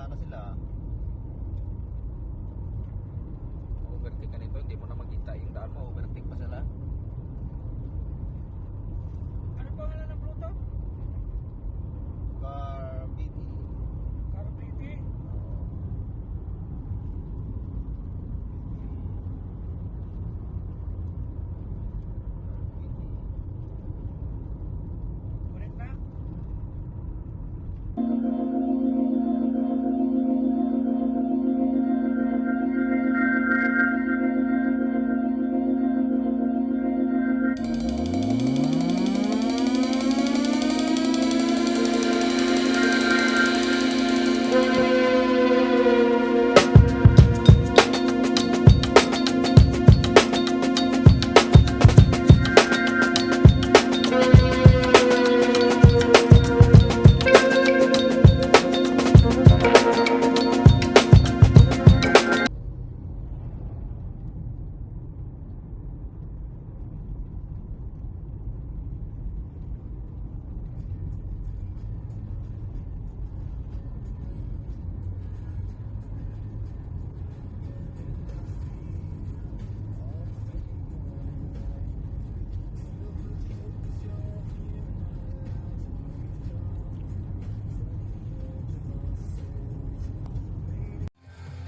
na sila. Overtake ka nito, hindi mo na makita yung daan mo. Overtake pa sila. Ano pangalan ng Pluto? Carbidi. Carbidi. Ulit na.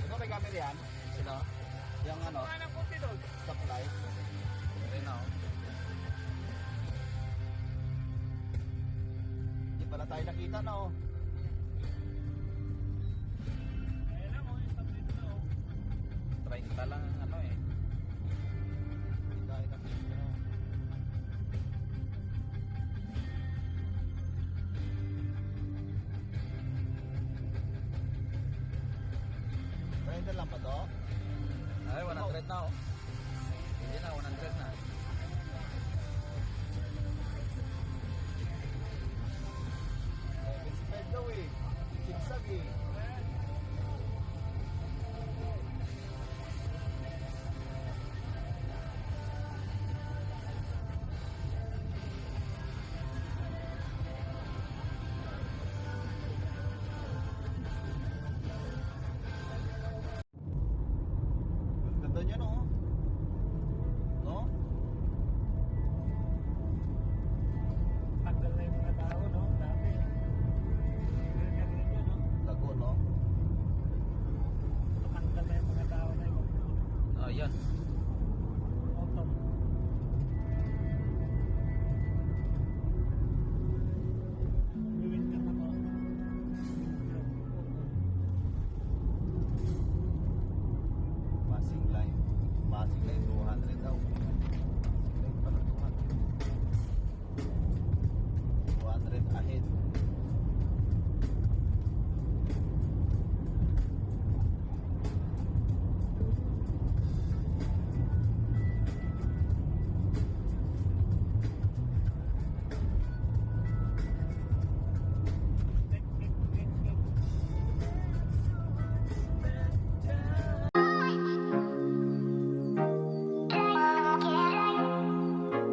Ito may camera yan. Sino? Yung ano, Pangalan ng puti doon. stoplight. Ayun na, oh. Hindi pala tayo nakita na oh. Ayan lang, yung stop dito na. 30 lang ang ano eh. Hindi tayo nakita. Render lang pa to? Ay, 100 na, oh. Hindi na, 100 na. Expired daw eh. Sigsag eh. Ganda niya no? No? Tanggal na yung mga tao, no? Dati. Ganyan, no? Lago no? Tanggal na yung mga tao na yung Ayan. auto. Gawin ka na mo. Passing line. Passing line 200 daw.